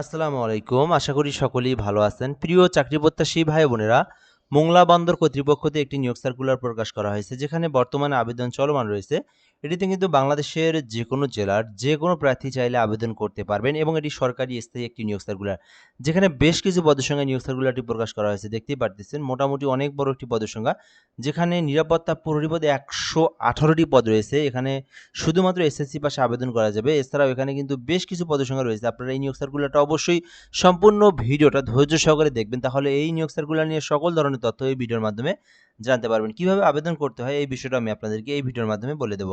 আসসালামু আলাইকুম। আশা করি সকলেই ভালো আছেন। প্রিয় চাকরি প্রত্যাশী ভাই বোনেরা, মোংলা বন্দর কর্তৃপক্ষ থেকে একটি নিয়োগ সার্কুলার প্রকাশ করা হয়েছে, যেখানে বর্তমানে আবেদন চলমান রয়েছে। এটিতে কিন্তু বাংলাদেশের যেকোনো জেলার যেকোনো প্রার্থী চাইলে আবেদন করতে পারবেন এবং এটি সরকারি স্থায়ী একটি নিয়োগ সার্কুলার। যেখানে বেশ কিছু পদের সংখ্যা নিয়োগ সার্কুলারটি প্রকাশ করা হয়েছে। দেখতেই পারতেছেন মোটামুটি অনেক বড় একটি পদের সংখ্যা। যেখানে নিরাপত্তা প্রহরী পদে ১১৮টি পদ রয়েছে। এখানে শুধুমাত্র এসএসসি পাশে আবেদন করা যাবে। এছাড়াও এখানে কিন্তু বেশ কিছু পদের সংখ্যা রয়েছে। আপনারা এই নিয়োগ সার্কুলারটা অবশ্যই সম্পূর্ণ ভিডিওটা ধৈর্য সহকারে দেখবেন। তাহলে এই নিয়োগ সার্কুলার নিয়ে সকল ধরনের তথ্য এই ভিডিওর মাধ্যমে জানতে পারবেন। কিভাবে আবেদন করতে হয় এই বিষয়টা আমি আপনাদেরকে এই ভিডিওর মাধ্যমে বলে দেব।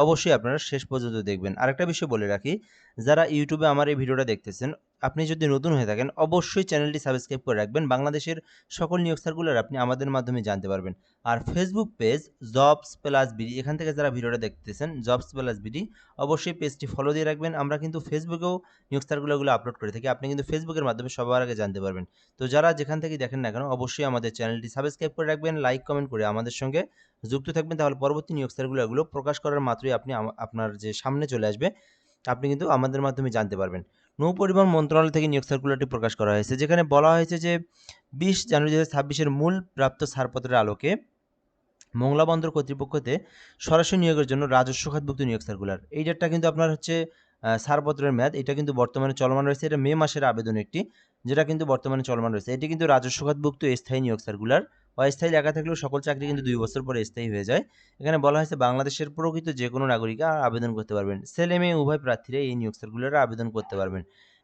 অবশ্যই আপনারা শেষ পর্যন্ত দেখবেন। আরেকটা বিষয় বলে রাখি, যারা ইউটিউবে আমার এই ভিডিওটা দেখতেছেন, আপনি যদি নতুন হয়ে থাকেন অবশ্যই চ্যানেলটি সাবস্ক্রাইব করে রাখবেন। বাংলাদেশের সকল নিয়োগ সার্কুলার আপনি আমাদের মাধ্যমে জানতে পারবেন। আর Facebook page jobs plus BD, এখান থেকে যারা ভিডিওটা দেখতেছেন জবস প্লাস বিডি, অবশ্যই পেজটি ফলো দিয়ে রাখবেন। আমরা কিন্তু ফেসবুকেও নিয়োগ সার্কুলারগুলো আপলোড করে থাকি। আপনি কিন্তু ফেসবুকের মাধ্যমে সবার আগে জানতে পারবেন। তো যারা যেখান থেকে দেখেন না কেন অবশ্যই আমাদের চ্যানেলটি সাবস্ক্রাইব করে রাখবেন, লাইক কমেন্ট করে আমাদের সঙ্গে যুক্ত থাকবেন। তাহলে পরবর্তী নিয়োগ সার্কুলারগুলো প্রকাশ করার মাত্রই আপনি আপনার যে সামনে চলে আসবে, আপনি কিন্তু আমাদের মাধ্যমে জানতে পারবেন। নৌ পরিবহন মন্ত্রণালয় থেকে নিয়োগ সার্কুলারটি প্রকাশ করা হয়েছে, যেখানে বলা হয়েছে যে 20 জানুয়ারি 2026-এর মূল প্রাপ্ত ছাড়পত্রের আলোকে মোংলা বন্দর কর্তৃপক্ষতে সরাসরি নিয়োগের জন্য রাজস্ব খাতভুক্ত নিয়োগ সার্কুলার। এই ডেটটা কিন্তু আপনার হচ্ছে ছাড়পত্রের মেয়াদ, এটা কিন্তু বর্তমানে চলমান রয়েছে। এটা মে মাসের আবেদন একটি, যেটা কিন্তু বর্তমানে চলমান রয়েছে। এটি কিন্তু রাজস্ব খাতভুক্ত স্থায়ী নিয়োগ সার্কুলার। অস্থায়ী লেখা থাকলেও সকল চাকরি কিন্তু 2 বছর পরে স্থায়ী হয়ে যায়। এখানে বলা হয়েছে বাংলাদেশের প্রকৃত যে কোনো নাগরিক আবেদন করতে পারবেন। ছেলে মেয়ে উভয় প্রার্থীরা এই নিয়োগ সার্কুলারে আবেদন করতে পারবেন।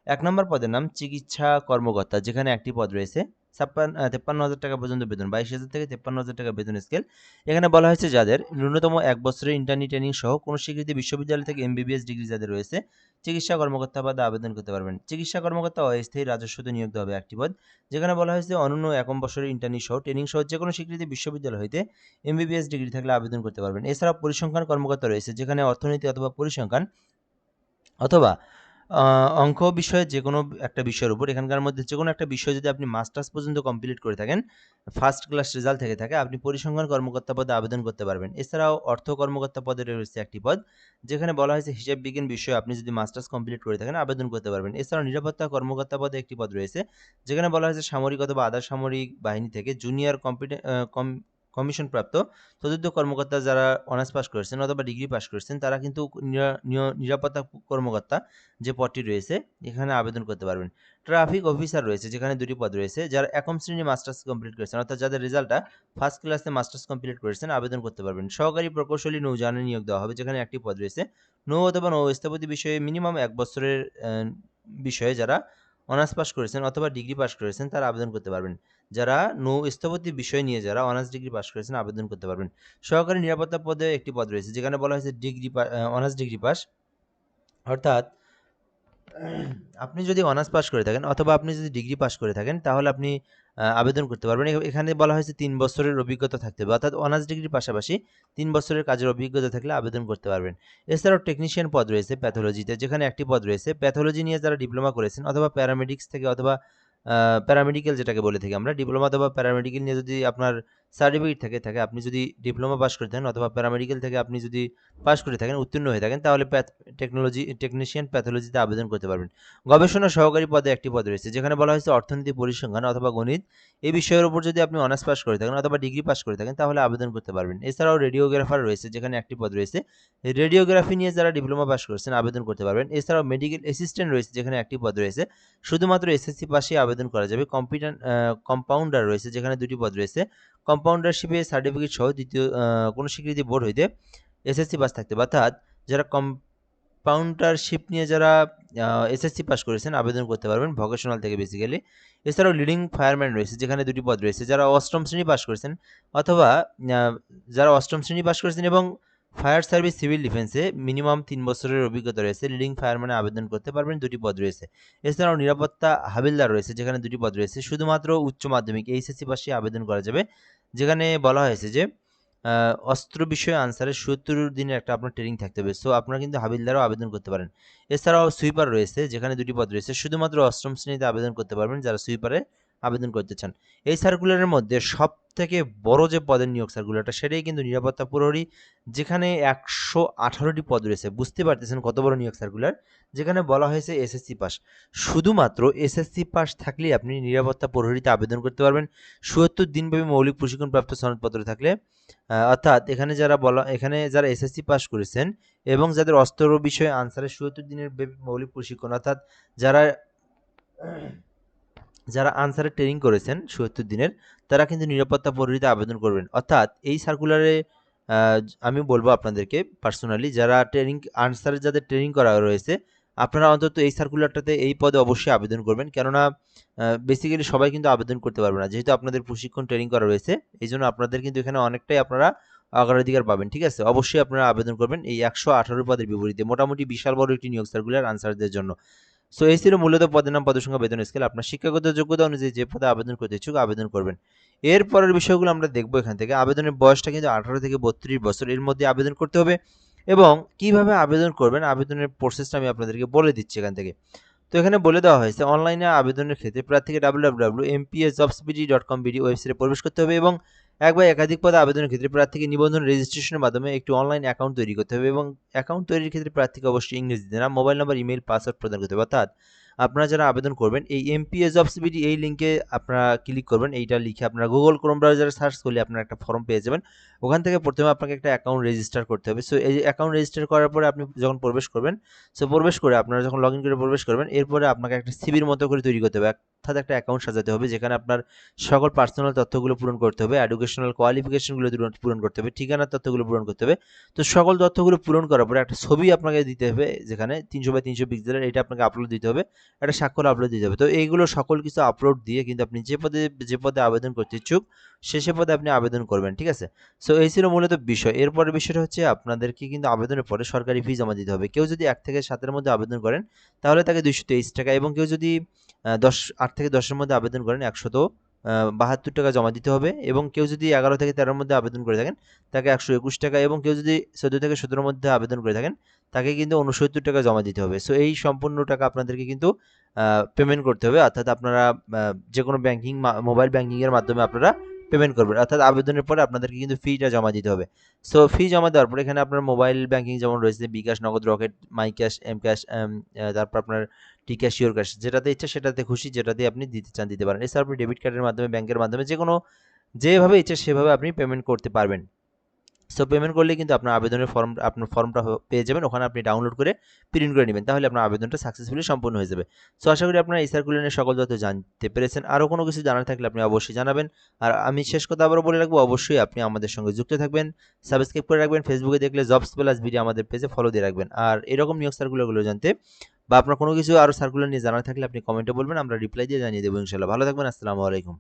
১ নম্বর পদের নাম চিকিৎসা কর্মকর্তা, যেখানে একটি পদ রয়েছে। ৫৩,০০০ টাকা পর্যন্ত বেতন, ২২,০০০ থেকে ৫৩,০০০ টাকা বেতন স্কেল। এখানে বলা হয়েছে যাদের ন্যূনতম ১ বছরের ইন্টার্নি ট্রেনিং সহ কোনো স্বীকৃত বিশ্ববিদ্যালয় থেকে এমবিবিএস ডিগ্রি যাদের রয়েছে, চিকিৎসা কর্মকর্তা পদে আবেদন করতে পারবেন। চিকিৎসা কর্মকর্তা অস্থায়ী রাজস্বতে নিয়োগ দেওয়া হবে একটি পদ, যেখানে বলা হয়েছে অনন্য ১ বছরের ইন্টার্নি সহ ট্রেনিং সহ যে কোনো স্বীকৃত বিশ্ববিদ্যালয় হইতে এমবিবিএস ডিগ্রি থাকলে আবেদন করতে পারবেন। এছাড়া পরিসংখ্যান কর্মকর্তা রয়েছে, যেখানে অর্থনীতি অথবা পরিসংখ্যান অথবা অঙ্ক বিষয়ে যেকোনো একটা বিষয়ের উপর, এখানকার মধ্যে যেকোনো একটা বিষয় যদি আপনি মাস্টার্স পর্যন্ত কমপ্লিট করে থাকেন, ফার্স্ট ক্লাস রেজাল্ট থেকে থাকে, আপনি পরিসংখ্যান কর্মকর্তা পদে আবেদন করতে পারবেন। এছাড়াও অর্থ কর্মকর্তা পদে রয়েছে একটি পদ, যেখানে বলা হয়েছে হিসাব বিজ্ঞান বিষয়ে আপনি যদি মাস্টার্স কমপ্লিট করে থাকেন আবেদন করতে পারবেন। এছাড়াও নিরাপত্তা কর্মকর্তা পদে একটি পদ রয়েছে, যেখানে বলা হয়েছে সামরিক অথবা আধা সামরিক বাহিনী থেকে জুনিয়র কমিশনপ্রাপ্ত চতুর্থ কর্মকর্তা যারা অনার্স পাস করেছেন অথবা ডিগ্রি পাস করেছেন, তারা কিন্তু নিরাপত্তা কর্মকর্তা যে পদটি রয়েছে এখানে আবেদন করতে পারবেন। ট্রাফিক অফিসার রয়েছে, যেখানে 2টি পদ রয়েছে। যারা ১ম শ্রেণী মাস্টার্স কমপ্লিট করেছেন, অর্থাৎ যাদের রেজাল্টটা ফার্স্ট ক্লাসে মাস্টার্স কমপ্লিট করেছেন, আবেদন করতে পারবেন। সহকারী প্রকৌশলী নৌযানে নিয়োগ দেওয়া হবে, যেখানে একটি পদ রয়েছে। নৌ অথবা নৌ স্থপতি বিষয়ে মিনিমাম ১ বছরের বিষয়ে যারা অনার্স পাস করেছেন অথবা ডিগ্রি পাস করেছেন তারা আবেদন করতে পারবেন। যারা নৌ স্থপতি বিষয় নিয়ে যারা অনার্স ডিগ্রি পাস করেছেন আবেদন করতে পারবেন। সহকারী নিরাপত্তা পদে একটি পদ রয়েছে, যেখানে বলা হয়েছে অনার্স ডিগ্রি পাস, অর্থাৎ আপনি যদি অনার্স পাস করে থাকেন অথবা আপনি যদি ডিগ্রি পাস করে থাকেন, তাহলে আপনি আবেদন করতে পারবেন। এখানে বলা হয়েছে ৩ বছরের অভিজ্ঞতা থাকতে হবে, অর্থাৎ অনার্স ডিগ্রির পাশাপাশি ৩ বছরের কাজের অভিজ্ঞতা থাকলে আবেদন করতে পারবেন। এছাড়াও টেকনিশিয়ান পদ রয়েছে প্যাথোলজিতে, যেখানে একটি পদ রয়েছে। প্যাথোলজি নিয়ে যারা ডিপ্লোমা করেছেন অথবা প্যারামেডিক্স থেকে অথবা প্যারামেডিক্যাল যেটাকে বলে থাকি আমরা, ডিপ্লোমা অথবা প্যারামেডিক্যাল নিয়ে যদি আপনার সার্টিফিকেট থাকে, আপনি যদি ডিপ্লোমা পাস করে থাকেন অথবা প্যারামেডিক্যাল থেকে আপনি যদি পাস করে থাকেন, উত্তীর্ণ হয়ে থাকেন, তাহলে টেকনিশিয়ান প্যাথোলজিতে আবেদন করতে পারবেন। গবেষণা সহকারী পদে একটি পদ রয়েছে, যেখানে বলা হয়েছে অর্থনীতি, পরিসংখ্যান অথবা গণিত এই বিষয়ের উপর যদি আপনি অনার্স পাস করে থাকেন অথবা ডিগ্রি পাস করে থাকেন, তাহলে আবেদন করতে পারবেন। এছাড়াও রেডিওগ্রাফার রয়েছে, যেখানে একটি পদ রয়েছে। রেডিওগ্রাফি নিয়ে যারা ডিপ্লোমা পাস করেছেন আবেদন করতে পারবেন। এছাড়াও মেডিকেল অ্যাসিস্ট্যান্ট রয়েছে, যেখানে একটি পদ রয়েছে। শুধুমাত্র এসএসসি পাশেই আবেদন করা যাবে। কম্পাউন্ডার রয়েছে, যেখানে 2টি পদ রয়েছে। কম্পাউন্ডারশিপে সার্টিফিকেট সহ দ্বিতীয় কোনো স্বীকৃতি বোর্ড হইতে এসএসসি পাস থাকতে হবে, অর্থাৎ যারা কম্পাউন্ডারশিপ নিয়ে যারা এসএসসি পাস করেছেন আবেদন করতে পারবেন, ভোকেশনাল থেকে বেসিক্যালি। এছাড়াও লিডিং ফায়ারম্যান রয়েছে, যেখানে 2টি পদ রয়েছে। যারা অষ্টম শ্রেণী পাস করেছেন অথবা যারা অষ্টম শ্রেণী পাস করেছেন এবং ফায়ার সার্ভিস সিভিল ডিফেন্সে মিনিমাম 3 বছরের অভিজ্ঞতা রয়েছে, লিডিং ফায়ারম্যানে আবেদন করতে পারবেন, 2টি পদ রয়েছে। এছাড়াও নিরাপত্তা হাবিলদার রয়েছে, যেখানে 2টি পদ রয়েছে। শুধুমাত্র উচ্চ মাধ্যমিক এইচএসসি পাশে আবেদন করা যাবে, যেখানে বলা হয়েছে যে অস্ত্র বিষয়ে আনসারে ৭০ দিনের একটা আপনার ট্রেনিং থাকতে হবে। সো আপনারা কিন্তু হাবিলদারও আবেদন করতে পারেন। এছাড়াও সুইপার রয়েছে, যেখানে 2টি পদ রয়েছে। শুধুমাত্র অষ্টম শ্রেণীতে আবেদন করতে পারবেন যারা সুইপারে আবেদন করতে চান। এই সার্কুলারের মধ্যে সবথেকে বড় যে পদের নিয়োগ সার্কুলারটা সেটাই কিন্তু নিরাপত্তা প্রহরী, যেখানে 118টি পদ রয়েছে। বুঝতে পারতেছেন কত বড় নিয়োগ সার্কুলার, যেখানে বলা হয়েছে এসএসসি পাস। শুধুমাত্র এসএসসি পাস থাকলেই আপনি নিরাপত্তা প্রহরীতে আবেদন করতে পারবেন। ৭৭ দিনব্যাপী মৌলিক প্রশিক্ষণপ্রাপ্ত সনদপত্র থাকলে, অর্থাৎ এখানে যারা এসএসসি পাস করেছেন এবং যাদের অস্ত্র বিষয়ে আনসারের ৭৪ দিনের মৌলিক প্রশিক্ষণ, অর্থাৎ যারা যারা আনসারের ট্রেনিং করেছেন ৭৪ দিনের, তারা কিন্তু নিরাপত্তা প্রহরীতে আবেদন করবেন। অর্থাৎ এই সার্কুলারে আমি বলবো আপনাদেরকে পার্সোনালি, যারা আনসারের যাদের ট্রেনিং করা রয়েছে, আপনারা অন্তত এই সার্কুলারটাতে এই পদে অবশ্যই আবেদন করবেন। কেননা বেসিক্যালি সবাই কিন্তু আবেদন করতে পারবে না, যেহেতু আপনাদের প্রশিক্ষণ ট্রেনিং করা রয়েছে। এই জন্য আপনাদের কিন্তু এখানে অনেকটাই আপনারা অগ্রাধিকার পাবেন। ঠিক আছে, অবশ্যই আপনারা আবেদন করবেন এই 118 পদের বিপরীতে। মোটামুটি বিশাল বড় একটি নিয়োগ সার্কুলার আনসারদের জন্য। সো এই ছিল মূলত পদের নাম, পদের সংখ্যা, বেতন স্কেল। আপনার শিক্ষাগত যোগ্যতা অনুযায়ী যে পদে আবেদন করতে ইচ্ছুক আবেদন করবেন। এর পরের বিষয়গুলো আমরা দেখবো এখান থেকে। আবেদনের বয়সটা কিন্তু 18 থেকে 32 বছর এর মধ্যে আবেদন করতে হবে। এবং কিভাবে আবেদন করবেন, আবেদনের প্রসেসটা আমি আপনাদেরকে বলে দিচ্ছি এখান থেকে। তো এখানে বলে দেওয়া হয়েছে, অনলাইনে আবেদনের ক্ষেত্রে প্রার্থীকে www.mpsjobsbd ওয়েবসাইটে প্রবেশ করতে হবে এবং এক বা একাধিক পদে আবেদনের ক্ষেত্রে প্রার্থীকে নিবন্ধন রেজিস্ট্রেশনের মাধ্যমে একটি অনলাইন অ্যাকাউন্ট তৈরি করতে হবে এবং অ্যাকাউন্ট তৈরির ক্ষেত্রে প্রার্থীকে অবশ্যই ইংরেজিতে নাম, মোবাইল নাম্বার, ইমেল, পাসওয়ার্ড প্রদান করতে হবে। অর্থাৎ আপনারা যারা আবেদন করবেন এই mpsjobsbd এই লিঙ্কে আপনারা ক্লিক করবেন। এইটা লিখে আপনারা গুগল ক্রোম ব্রাউজারে সার্চ করলে আপনারা একটা ফর্ম পেয়ে যাবেন। ওখান থেকে প্রথমে আপনাকে একটা অ্যাকাউন্ট রেজিস্টার করতে হবে। সো এই অ্যাকাউন্ট রেজিস্টার করার পরে আপনি যখন প্রবেশ করবেন, সো প্রবেশ করে আপনারা যখন লগ ইন করে প্রবেশ করবেন, এরপরে আপনাকে একটা সিভির মতো করে তৈরি করতে হবে। অর্থাৎ একটা অ্যাকাউন্ট সাজাতে হবে, যেখানে আপনার সকল পার্সোনাল তথ্যগুলো পূরণ করতে হবে, এডুকেশনাল কোয়ালিফিকেশনগুলো পূরণ করতে হবে, ঠিকানার তথ্যগুলো পূরণ করতে হবে। তো সকল তথ্যগুলো পূরণ করার পরে একটা ছবি আপনাকে দিতে হবে, যেখানে 300 বাই 300 পিক্সেলের, এটা আপনাকে আপলোড দিতে হবে, একটা স্বাক্ষর আপলোড দিতে হবে। তো এইগুলো সকল কিছু আপলোড দিয়ে কিন্তু আপনি যে পদে আবেদন করতে ইচ্ছুক সে পদে আপনি আবেদন করবেন। ঠিক আছে, সো এই ছিল মূলত বিষয়। এরপরের বিষয়টা হচ্ছে আপনাদেরকে কিন্তু আবেদনের পরে সরকারি ফি জমা দিতে হবে। কেউ যদি 1 থেকে 7-এর মধ্যে আবেদন করেন তাহলে তাকে 223 টাকা, এবং কেউ যদি 8 থেকে 10-এর মধ্যে আবেদন করেন 172 টাকা জমা দিতে হবে, এবং কেউ যদি 11 থেকে 13-এর মধ্যে আবেদন করে থাকেন তাকে 121 টাকা, এবং কেউ যদি 14 থেকে 17-এর মধ্যে আবেদন করে থাকেন তাকে কিন্তু 69 টাকা জমা দিতে হবে। সো এই সম্পূর্ণ টাকা আপনাদেরকে কিন্তু পেমেন্ট করতে হবে। অর্থাৎ আপনারা যে কোনো মোবাইল ব্যাংকিংয়ের মাধ্যমে আপনারা পেমেন্ট করবেন। অর্থাৎ আবেদনের পরে আপনাদেরকে কিন্তু ফিটা জমা দিতে হবে। সো ফি জমা দেওয়ার পরে এখানে আপনার মোবাইল ব্যাংকিং যেমন রয়েছে bKash, Nagad, Rocket, My Cash, M Cash, তারপর আপনার টি ক্যাশ, শিওর ক্যাশ, যেটাতে ইচ্ছা সেটাতে খুশি, যেটাতে আপনি দিতে চান দিতে পারেন। এছাড়া আপনি ডেবিট কার্ডের মাধ্যমে, ব্যাংকের মাধ্যমে, যেভাবে ইচ্ছা সেভাবে আপনি পেমেন্ট করতে পারবেন। সো পেমেন্ট করলে কিন্তু আপনার আপনার ফর্মটা পেয়ে যাবেন। ওখানে আপনি ডাউনলোড করে প্রিন্ট করে নেবেন, তাহলে আপনার আবেদনটা সাকসেসফুলি সম্পূর্ণ হয়ে যাবে। সো আশা করি আপনারা এই সার্কুলারের সকল তথ্য জানতে পেরেছেন। আরও কোনো কিছু জানার থাকলে আপনি অবশ্যই জানাবেন। আর আমি শেষ কথা আবারও বলে রাখবো, অবশ্যই আপনি আমাদের সঙ্গে যুক্ত থাকবেন, সাবস্ক্রাইব করে রাখবেন। ফেসবুকে দেখলে জবস প্লাস বিডি আমাদের পেজে ফলো দিয়ে রাখবেন। আর এরকম নিয়োগ সার্কুলারগুলো জানতে বা আপনার কোনো কিছু আরও সার্কুলার নিয়ে জানার থাকলে আপনি কমেন্টে বলবেন, আমরা রিপ্লাই দিয়ে জানিয়ে দেবো ইনশাল্লাহ। ভালো থাকবেন, আসসালামু আলাইকুম।